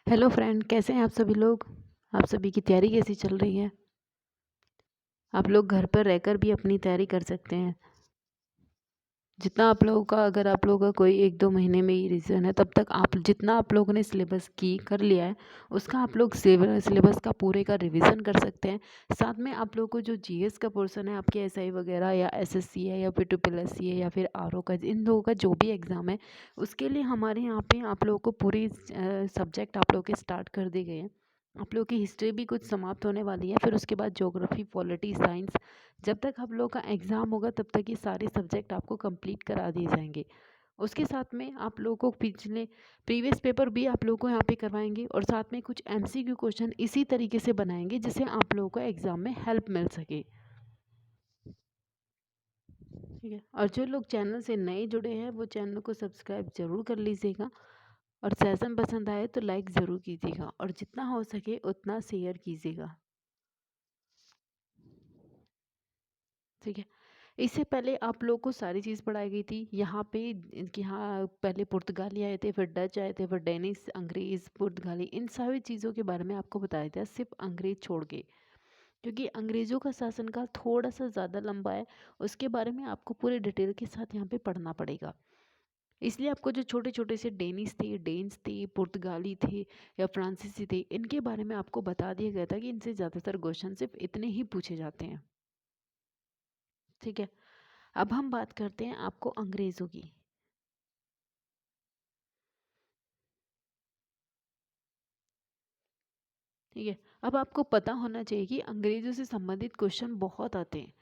Hello friend, कैसे हैं आप सभी लोग। आप सभी की तैयारी कैसी चल रही है। आप लोग घर पर रहकर भी अपनी तैयारी कर सकते हैं। जितना आप लोगों का, अगर आप लोगों का कोई 1-2 महीने में ही रिवीजन है, तब तक आप जितना आप लोगों ने सिलेबस की कर लिया है, उसका आप लोग सिलेबस का पूरे का रिवीजन कर सकते हैं। साथ में आप लोगों को जो जीएस का पोर्शन है, आपके एसआई वगैरह या एसएससी है या फिर ट्रिपल है या फिर आरओ का, इन लोगों का जो भी एग्ज़ाम है, उसके लिए हमारे यहाँ पे आप लोगों को पूरी सब्जेक्ट आप लोग के स्टार्ट कर दिए गए हैं। आप लोगों की हिस्ट्री भी कुछ समाप्त होने वाली है, फिर उसके बाद ज्योग्राफी, पॉलिटी, साइंस। जब तक आप लोग का एग्ज़ाम होगा तब तक ये सारे सब्जेक्ट आपको कंप्लीट करा दिए जाएंगे। उसके साथ में आप लोगों को पिछले प्रीवियस पेपर भी आप लोगों को यहाँ पे करवाएंगे, और साथ में कुछ एमसीक्यू क्वेश्चन इसी तरीके से बनाएंगे जिससे आप लोगों को एग्ज़ाम में हेल्प मिल सके। ठीक है, और जो लोग चैनल से नए जुड़े हैं वो चैनल को सब्सक्राइब ज़रूर कर लीजिएगा, और सेशन पसंद आए तो लाइक ज़रूर कीजिएगा, और जितना हो सके उतना शेयर कीजिएगा। ठीक है, इससे पहले आप लोग को सारी चीज़ पढ़ाई गई थी यहाँ पे। कि हाँ, पहले पुर्तगाली आए थे, फिर डच आए थे, फिर डेनिस, अंग्रेज़, पुर्तगाली, इन सारी चीज़ों के बारे में आपको बताया था, सिर्फ अंग्रेज़ छोड़ के। क्योंकि अंग्रेज़ों का शासनकाल थोड़ा सा ज़्यादा लंबा है, उसके बारे में आपको पूरे डिटेल के साथ यहाँ पे पढ़ना पड़ेगा। इसलिए आपको जो छोटे छोटे से डेनिस थे, डेन्स थे, पुर्तगाली थे या फ्रांसीसी थे, इनके बारे में आपको बता दिया गया था कि इनसे ज़्यादातर क्वेश्चन सिर्फ इतने ही पूछे जाते हैं। ठीक है, अब हम बात करते हैं आपको अंग्रेज़ों की। ठीक है, अब आपको पता होना चाहिए कि अंग्रेज़ों से संबंधित क्वेश्चन बहुत आते हैं।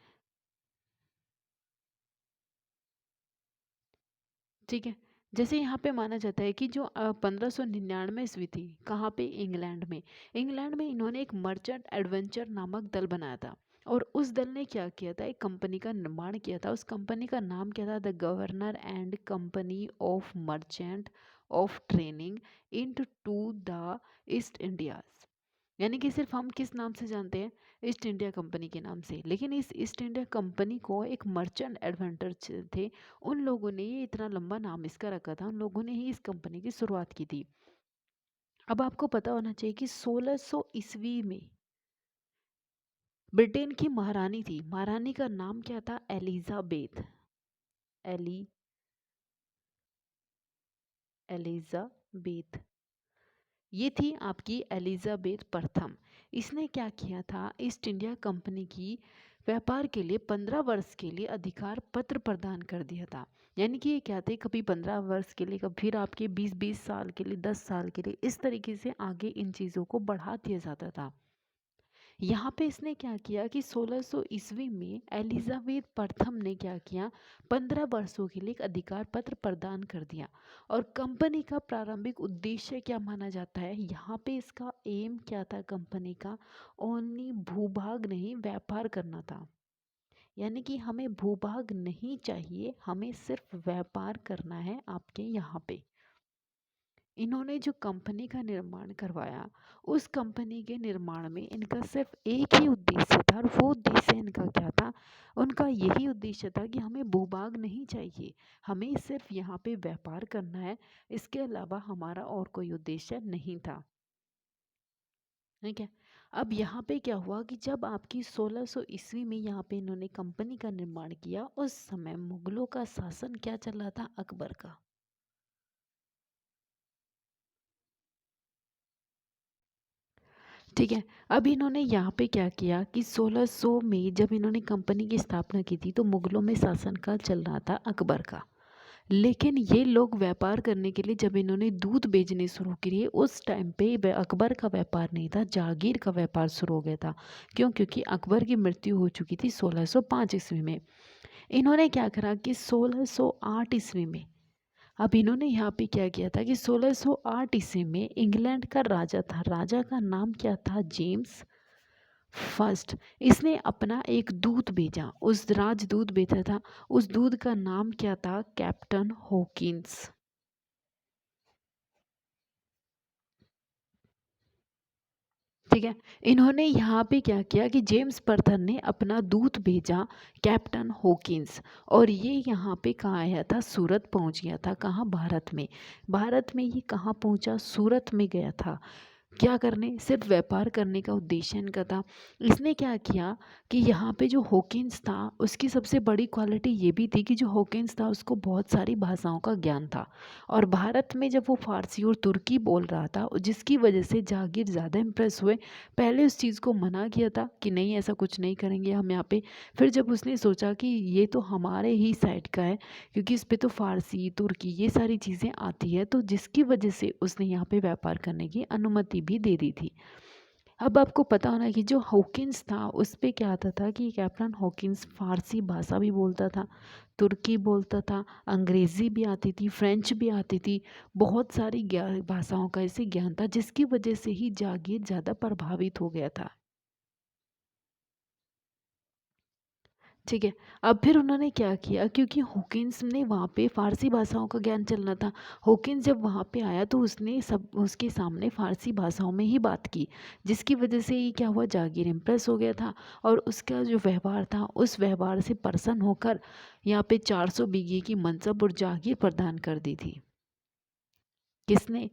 ठीक है, जैसे यहाँ पे माना जाता है कि जो 1599 ईस्वी थी, कहाँ पे, इंग्लैंड में। इंग्लैंड में इन्होंने एक मर्चेंट एडवेंचर नामक दल बनाया था, और उस दल ने क्या किया था, एक कंपनी का निर्माण किया था। उस कंपनी का नाम क्या था, the governor and company of merchant of trading into the East Indies. यानी कि सिर्फ हम किस नाम से जानते हैं, ईस्ट इंडिया कंपनी के नाम से, लेकिन इस ईस्ट इंडिया कंपनी को एक मर्चेंट एडवेंचर थे, उन लोगों ने, ये इतना लंबा नाम इसका रखा था, उन लोगों ने ही इस कंपनी की शुरुआत की थी। अब आपको पता होना चाहिए कि 1600 ईस्वी में ब्रिटेन की महारानी थी, महारानी का नाम क्या था, एलिजाबेथ। एली एलिजाबेथ, ये थी आपकी एलिजाबेथ प्रथम। इसने क्या किया था, ईस्ट इंडिया कंपनी की व्यापार के लिए 15 वर्ष के लिए अधिकार पत्र प्रदान कर दिया था। यानी कि ये क्या थे, कभी 15 वर्ष के लिए, कभी फिर आपके 20-20 साल के लिए, 10 साल के लिए, इस तरीके से आगे इन चीज़ों को बढ़ा दिया जाता था। यहाँ पे इसने क्या किया कि 1600 ईस्वी में एलिजाबेथ प्रथम ने क्या किया, 15 वर्षों के लिए एक अधिकार पत्र प्रदान कर दिया। और कंपनी का प्रारंभिक उद्देश्य क्या माना जाता है, यहाँ पे इसका एम क्या था कंपनी का, ओनली भूभाग नहीं, व्यापार करना था। यानी कि हमें भूभाग नहीं चाहिए, हमें सिर्फ व्यापार करना है आपके यहाँ पे। इन्होंने जो कंपनी का निर्माण करवाया, उस कंपनी के निर्माण में इनका सिर्फ एक ही उद्देश्य था, और वो उद्देश्य इनका क्या था, उनका यही उद्देश्य था कि हमें भूभाग नहीं चाहिए, हमें सिर्फ यहाँ पे व्यापार करना है, इसके अलावा हमारा और कोई उद्देश्य नहीं था। ठीक है, अब यहाँ पे क्या हुआ कि जब आपकी 1600 ईस्वी में यहाँ पे इन्होंने कंपनी का निर्माण किया, उस समय मुगलों का शासन क्या चल रहा था, अकबर का। ठीक है, अब इन्होंने यहाँ पे क्या किया कि 1600 में जब इन्होंने कंपनी की स्थापना की थी, तो मुगलों में शासनकाल चल रहा था अकबर का। लेकिन ये लोग व्यापार करने के लिए जब इन्होंने दूध बेचने शुरू किए, उस टाइम पे अकबर का व्यापार नहीं था, जागीर का व्यापार शुरू हो गया था। क्यों, क्योंकि अकबर की मृत्यु हो चुकी थी 1605 ईस्वी में। इन्होंने क्या करा कि 1608 ईस्वी में, अब इन्होंने यहाँ पे क्या किया था कि 1608 ईस्वी में इंग्लैंड का राजा था, राजा का नाम क्या था, जेम्स फर्स्ट। इसने अपना एक दूत भेजा, उस राजदूत भेजा था, उस दूत का नाम क्या था, कैप्टन हॉकिंस। ठीक है। इन्होंने यहाँ पे क्या किया कि जेम्स पर्थन ने अपना दूत भेजा, कैप्टन हॉकिंस, और ये यहाँ पे कहाँ आया था, सूरत पहुँच गया था। कहाँ, भारत में। भारत में ये कहाँ पहुँचा, सूरत में गया था। क्या करने, सिर्फ व्यापार करने का उद्देश्य इनका था। इसने क्या किया कि यहाँ पे जो हॉकिंस था उसकी सबसे बड़ी क्वालिटी ये भी थी कि जो हॉकिंस था उसको बहुत सारी भाषाओं का ज्ञान था, और भारत में जब वो फारसी और तुर्की बोल रहा था जिसकी वजह से जहांगीर ज़्यादा इम्प्रेस हुए। पहले उस चीज़ को मना किया था कि नहीं ऐसा कुछ नहीं करेंगे हम यहाँ पे। फिर जब उसने सोचा कि ये तो हमारे ही साइड का है, क्योंकि इस पे तो फारसी तुर्की ये सारी चीज़ें आती है, तो जिसकी वजह से उसने यहाँ पे व्यापार करने की अनुमति भी दे दी थी। अब आपको पता होना कि जो हॉकिंस था उस पे क्या आता था कि कैप्टन हॉकिंस फारसी भाषा भी बोलता था, तुर्की बोलता था, अंग्रेज़ी भी आती थी, फ्रेंच भी आती थी, बहुत सारी भाषाओं का इसे ज्ञान था, जिसकी वजह से ही जहांगीर ज़्यादा प्रभावित हो गया था। ठीक है। अब फिर उन्होंने क्या किया, क्योंकि हॉकिंस ने वहाँ पे फ़ारसी भाषाओं का ज्ञान चलना था। हॉकिंस जब वहाँ पे आया तो उसने सब उसके सामने फ़ारसी भाषाओं में ही बात की, जिसकी वजह से ये क्या हुआ, जहांगीर इम्प्रेस हो गया था, और उसका जो व्यवहार था उस व्यवहार से प्रसन्न होकर यहाँ पे 400 बीघे की मनसब और जागीर प्रदान कर दी थी। किसने,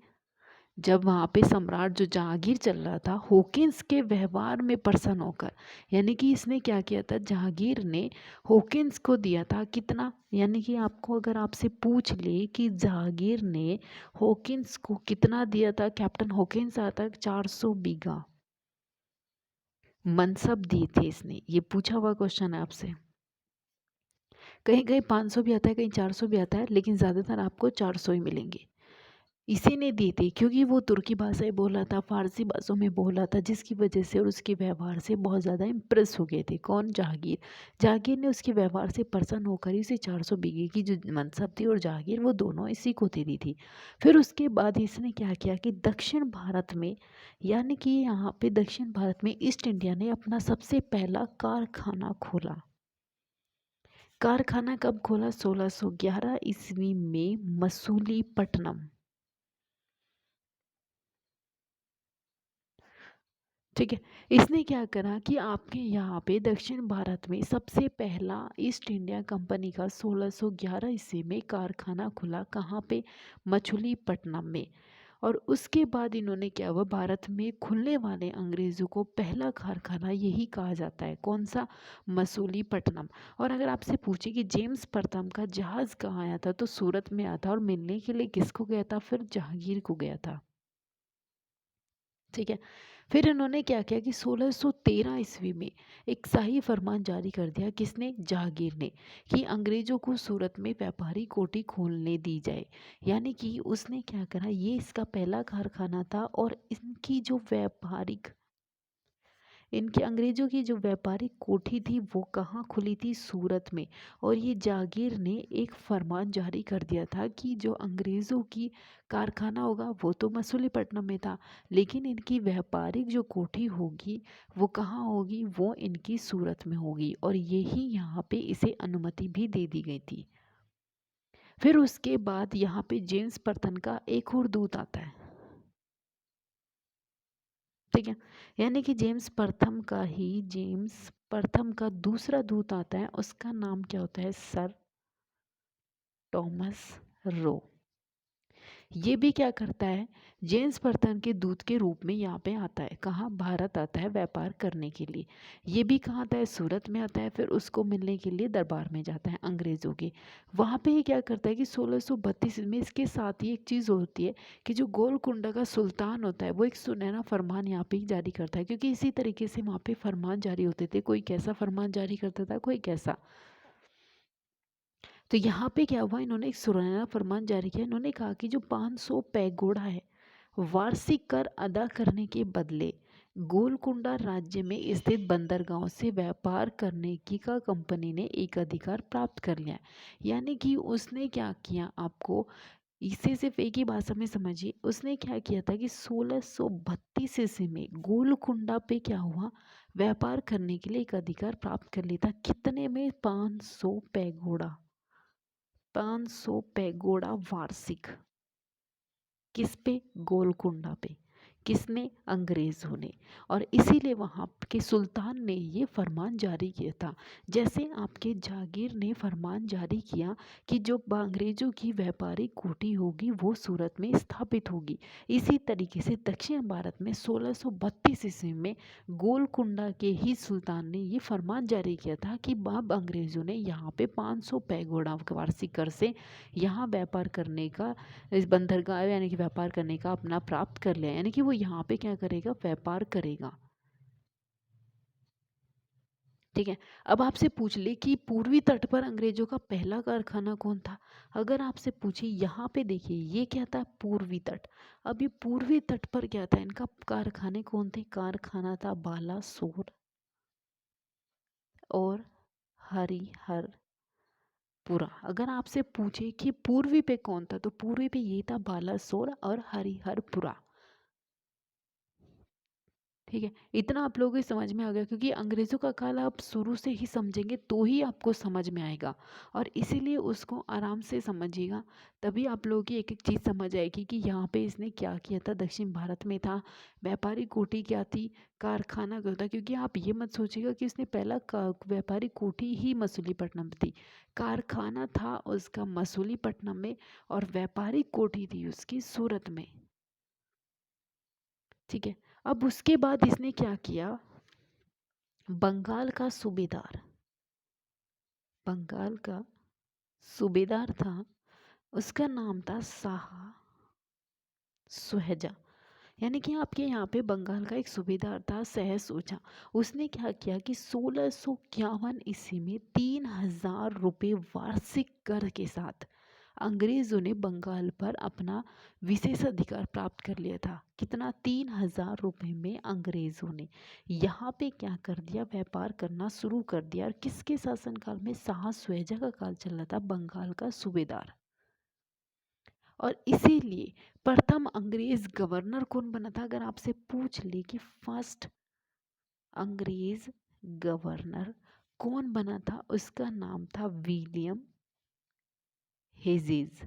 जब वहाँ पे सम्राट जो जहांगीर चल रहा था हॉकिंस के व्यवहार में प्रसन्न होकर, यानी कि इसने क्या किया था, जहांगीर ने हॉकिंस को दिया था कितना, यानी कि आपको अगर आपसे पूछ ले कि जहांगीर ने हॉकिंस को कितना दिया था, कैप्टन हॉकिंस आता 400 बीघा मनसब दिए थे इसने, ये पूछा हुआ क्वेश्चन है आपसे। कहीं कहीं 500 भी आता है, कहीं 400 भी आता है, लेकिन ज़्यादातर आपको 400 ही मिलेंगे। इसी ने दी थी क्योंकि वो तुर्की भाषाएं बोला था, फारसी भाषाओं में बोला था, जिसकी वजह से और उसके व्यवहार से बहुत ज़्यादा इम्प्रेस हो गए थे। कौन, जहांगीर। जहांगीर ने उसके व्यवहार से प्रसन्न होकर ही उसे 400 बीघे की जो मनसब थी और जहांगीर वो दोनों इसी को दे दी थी। फिर उसके बाद इसने क्या किया कि दक्षिण भारत में, यानी कि यहाँ पे दक्षिण भारत में ईस्ट इंडिया ने अपना सबसे पहला कारखाना खोला। कारखाना कब खोला, 1611 ईस्वी में मसूलीपट्टनम। ठीक है। इसने क्या करा कि आपके यहाँ पे दक्षिण भारत में सबसे पहला ईस्ट इंडिया कंपनी का 1611 ईस्वी में कारखाना खुला। कहाँ पे, मछलीपट्टनम में। और उसके बाद इन्होंने क्या हुआ, भारत में खुलने वाले अंग्रेज़ों को पहला कारखाना यही कहा जाता है, कौन सा, मसूलीपट्टनम। और अगर आपसे पूछे कि जेम्स प्रथम का जहाज़ कहाँ आया था, तो सूरत में आया था, और मिलने के लिए किसको गया था, फिर जहांगीर को गया था। ठीक है। फिर इन्होंने क्या किया कि 1613 ईस्वी में एक शाही फरमान जारी कर दिया, किसने, जहांगीर ने, कि अंग्रेजों को सूरत में व्यापारी कोठी खोलने दी जाए। यानी कि उसने क्या करा, ये इसका पहला कारखाना था, और इनकी जो व्यापारिक, इनके अंग्रेजों की जो व्यापारिक कोठी थी वो कहाँ खुली थी, सूरत में। और ये जागीर ने एक फरमान जारी कर दिया था कि जो अंग्रेज़ों की कारखाना होगा वो तो मसूलीपट्टनम में था, लेकिन इनकी व्यापारिक जो कोठी होगी वो कहाँ होगी, वो इनकी सूरत में होगी, और यही यहाँ पे इसे अनुमति भी दे दी गई थी। फिर उसके बाद यहाँ पे जेम्स प्रथम का एक और दूत आता है। ठीक है। यानी कि जेम्स प्रथम का दूसरा दूत आता है, उसका नाम क्या होता है, सर टॉमस रो। ये भी क्या करता है, जेम्स प्रथम के दूत के रूप में यहाँ पे आता है, कहाँ, भारत आता है व्यापार करने के लिए। ये भी कहाँ आता है, सूरत में आता है। फिर उसको मिलने के लिए दरबार में जाता है अंग्रेज़ों के। वहाँ पे ये क्या करता है कि 1632 में इसके साथ ही एक चीज़ होती है कि जो गोलकुंडा का सुल्तान होता है वो एक सुनहरा फरमान यहाँ पे ही जारी करता है, क्योंकि इसी तरीके से वहाँ पे फरमान जारी होते थे, कोई कैसा फरमान जारी करता था, कोई कैसा। तो यहाँ पे क्या हुआ, इन्होंने एक सुनहरा फरमान जारी किया। इन्होंने कहा कि जो 500 पैगोडा है, वार्षिक कर अदा करने के बदले गोलकुंडा राज्य में स्थित बंदरगांव से व्यापार करने की का कंपनी ने एक अधिकार प्राप्त कर लिया। यानी कि उसने क्या किया, आपको इसे सिर्फ एक ही भाषा में समझिए, उसने क्या किया था कि 1632 ईस्वी में गोलकुंडा पे क्या हुआ, व्यापार करने के लिए एक अधिकार प्राप्त कर लिया था। कितने में, 500 पैगोडा, 500 पैगोडा वार्षिक, किस पे, गोलकुंडा पे। किसने? अंग्रेज़ों ने। और इसीलिए वहाँ के सुल्तान ने ये फरमान जारी किया था। जैसे आपके जागीर ने फरमान जारी किया कि जो अंग्रेज़ों की व्यापारिक कोठी होगी वो सूरत में स्थापित होगी। इसी तरीके से दक्षिण भारत में 1632 ईस्वी में गोलकुंडा के ही सुल्तान ने ये फरमान जारी किया था कि अब अंग्रेज़ों ने यहाँ पे 500 पैगोडा वार्षिक कर से यहाँ व्यापार करने का, इस बंदरगाह यानी कि व्यापार करने का अपना प्राप्त कर लिया, यानी कि वो यहाँ पे क्या करेगा? व्यापार करेगा। ठीक है। अब आपसे पूछ ले कि पूर्वी तट पर अंग्रेजों का पहला कारखाना कौन था? अगर आपसे पूछे, यहाँ पे देखिए ये क्या था? पूर्वी तट। अब ये पूर्वी तट पर क्या था? इनका कारखाने कौन थे? कारखाना था बालासोर और हरिहरपुरा। अगर आपसे पूछे कि पूर्वी पे कौन था, तो पूर्वी पे ये था बालासोर और हरिहरपुरा। ठीक है, इतना आप लोगों को समझ में आ गया, क्योंकि अंग्रेज़ों का काल आप शुरू से ही समझेंगे तो ही आपको समझ में आएगा, और इसीलिए उसको आराम से समझिएगा, तभी आप लोगों की एक एक चीज़ समझ आएगी कि यहाँ पे इसने क्या किया था। दक्षिण भारत में था, व्यापारी कोठी क्या थी, कारखाना क्या था। क्योंकि आप ये मत सोचिएगा कि उसने पहला व्यापारी कोठी ही मसूलीपट्टनम में थी, कारखाना था उसका मसूलीपट्टनम में, और व्यापारी कोठी थी उसकी सूरत में। ठीक है। अब उसके बाद इसने क्या किया? बंगाल का सूबेदार, बंगाल का सूबेदार था, उसका नाम था शाह सुहेजा। यानी कि आपके यहाँ पे बंगाल का एक सूबेदार था शह सूजा। उसने क्या किया कि 1651 ईस्वी में 3000 रुपये वार्षिक कर के साथ अंग्रेजों ने बंगाल पर अपना विशेषाधिकार प्राप्त कर लिया था। कितना? 3000 रुपये में अंग्रेजों ने यहाँ पे क्या कर दिया? व्यापार करना शुरू कर दिया। और किसके शासनकाल में? शाह सुहेजा का काल चल रहा था, बंगाल का सूबेदार। और इसीलिए प्रथम अंग्रेज गवर्नर कौन बना था? अगर आपसे पूछ ले कि फर्स्ट अंग्रेज गवर्नर कौन बना था, उसका नाम था विलियम हेजेज।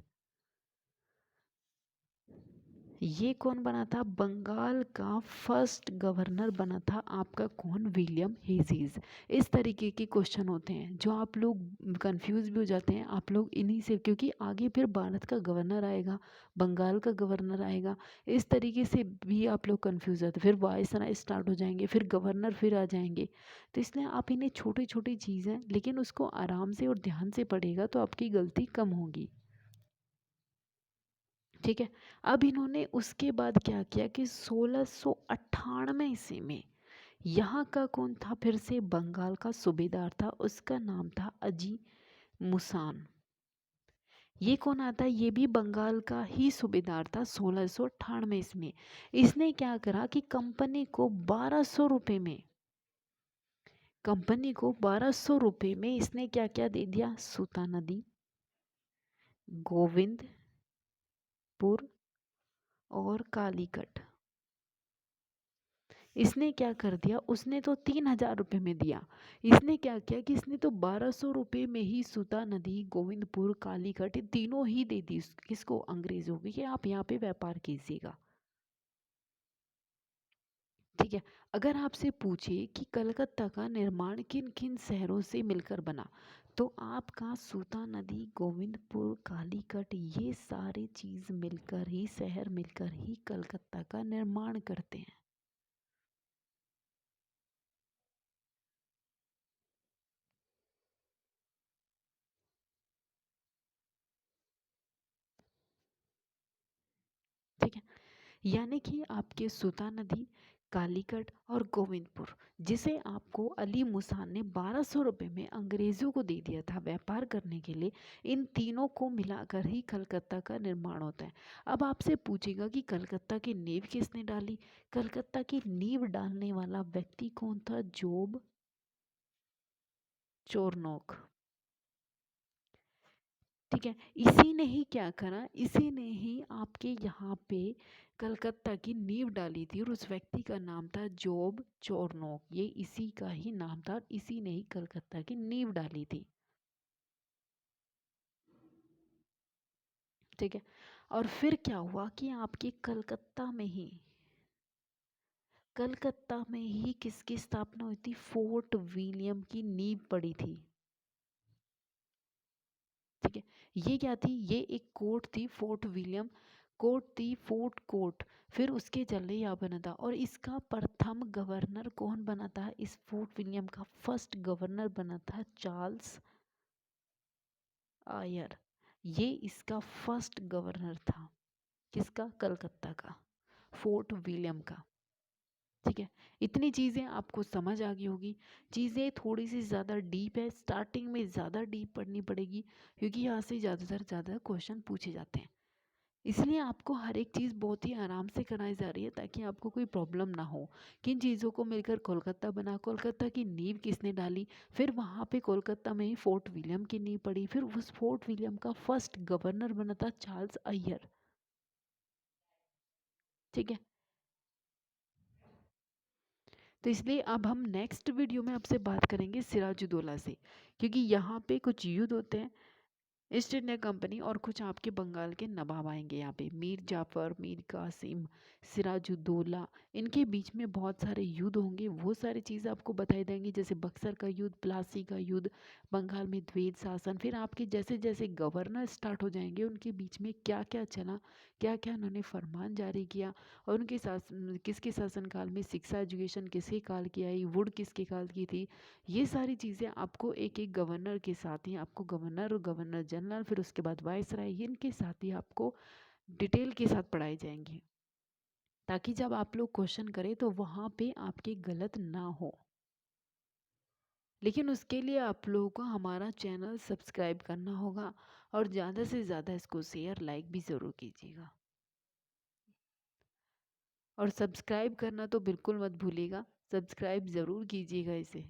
ये कौन बना था? बंगाल का फर्स्ट गवर्नर बना था आपका कौन? विलियम हेजीज। इस तरीके के क्वेश्चन होते हैं जो आप लोग कंफ्यूज भी हो जाते हैं, आप लोग इन्हीं से, क्योंकि आगे फिर भारत का गवर्नर आएगा, बंगाल का गवर्नर आएगा, इस तरीके से भी आप लोग कंफ्यूज होते हैं। फिर वायसराय स्टार्ट हो जाएंगे, फिर गवर्नर फिर आ जाएंगे। तो इसलिए आप इन्हें छोटी छोटी चीज़ें, लेकिन उसको आराम से और ध्यान से पढ़ेगा तो आपकी गलती कम होगी। ठीक है। अब इन्होंने उसके बाद क्या किया कि 1698 ईस्वी में यहाँ का कौन था? फिर से बंगाल का सूबेदार था, उसका नाम था अजी मुसान। ये कौन आता है? ये भी बंगाल का ही सूबेदार था 1698 ईस्वी में। इसने क्या करा कि कंपनी को 1200 रुपये में, कंपनी को 1200 रुपये में इसने क्या क्या दे दिया? सूता नदी, गोविंदपुर और कालीकट। इसने क्या कर दिया? उसने तो 3000 रुपये में दिया, इसने क्या किया कि इसने तो 1200 रुपये में ही सुता नदी, गोविंदपुर, कालीकट, ये तीनों ही दे दी किसको? अंग्रेजों को, कि आप यहाँ पे व्यापार कीजिएगा। ठीक है। अगर आपसे पूछे कि कलकत्ता का निर्माण किन किन शहरों से मिलकर बना, तो आपका सूता नदी, गोविंदपुर, कालीकट, ये सारे चीज मिलकर ही, शहर मिलकर ही कलकत्ता का निर्माण करते हैं। ठीक है। यानी कि आपके सूता नदी, कालीकट और गोविंदपुर, जिसे आपको अली मुसान ने 1200 रुपये में अंग्रेजों को दे दिया था व्यापार करने के लिए, इन तीनों को मिलाकर ही कलकत्ता का निर्माण होता है। अब आपसे पूछेगा कि कलकत्ता की नींव किसने डाली? कलकत्ता की नींव डालने वाला व्यक्ति कौन था? जोब चोरनोक। ठीक है। इसी ने ही क्या करा? इसी ने ही आपके यहाँ पे कलकत्ता की नींव डाली थी, और उस व्यक्ति का नाम था जॉब चोरनोक। ये इसी का ही नाम था, इसी ने ही कलकत्ता की नींव डाली थी। ठीक है। और फिर क्या हुआ कि आपके कलकत्ता में ही कलकत्ता में ही किसकी स्थापना हुई थी? फोर्ट विलियम की नींव पड़ी थी। ठीक है, ये क्या थी? ये एक कोर्ट थी, फोर्ट विलियम कोर्ट थी, फोर्ट कोर्ट। फिर उसके चलते यहाँ बना था, और इसका प्रथम गवर्नर कौन बना था? इस फोर्ट विलियम का फर्स्ट गवर्नर बना था चार्ल्स आयर। ये इसका फर्स्ट गवर्नर था। किसका? कलकत्ता का, फोर्ट विलियम का। ठीक है, इतनी चीज़ें आपको समझ आ गई होगी। चीज़ें थोड़ी सी ज़्यादा डीप है, स्टार्टिंग में ज़्यादा डीप पढ़नी पड़ेगी, क्योंकि यहाँ से ज़्यादातर ज़्यादा क्वेश्चन पूछे जाते हैं। इसलिए आपको हर एक चीज़ बहुत ही आराम से कराई जा रही है, ताकि आपको कोई प्रॉब्लम ना हो। किन चीज़ों को मिलकर कोलकाता बना, कोलकाता की नींव किसने डाली, फिर वहाँ पे कोलकाता में ही फोर्ट विलियम की नींव पड़ी, फिर उस फोर्ट विलियम का फर्स्ट गवर्नर बना था चार्ल्स अय्यर। ठीक है, तो इसलिए अब हम नेक्स्ट वीडियो में आपसे बात करेंगे सिराजुद्दौला से, क्योंकि यहाँ पे कुछ युद्ध होते हैं, ईस्ट इंडिया कंपनी और कुछ आपके बंगाल के नवाब आएंगे यहाँ पे, मीर जाफर, मीर कासिम, सिराजुद्दौला, इनके बीच में बहुत सारे युद्ध होंगे। वो सारी चीज़ आपको बताई देंगी, जैसे बक्सर का युद्ध, प्लासी का युद्ध, बंगाल में द्वैध शासन, फिर आपके जैसे जैसे गवर्नर स्टार्ट हो जाएंगे उनके बीच में क्या क्या चला, क्या क्या उन्होंने फरमान जारी किया, और उनके शासन, किसके शासनकाल में शिक्षा एजुकेशन किसके काल की आई, वुड किसके काल की थी। ये सारी चीज़ें आपको एक एक गवर्नर के साथ ही, आपको गवर्नर और गवर्नर जनरल, फिर उसके बाद वाइसराय, इनके साथ ही आपको डिटेल के साथ पढ़ाई जाएंगी, ताकि जब आप लोग क्वेश्चन करें तो वहाँ पे आपके गलत ना हो। लेकिन उसके लिए आप लोगों को हमारा चैनल सब्सक्राइब करना होगा, और ज़्यादा से ज़्यादा इसको शेयर लाइक भी ज़रूर कीजिएगा, और सब्सक्राइब करना तो बिल्कुल मत भूलिएगा, सब्सक्राइब ज़रूर कीजिएगा इसे।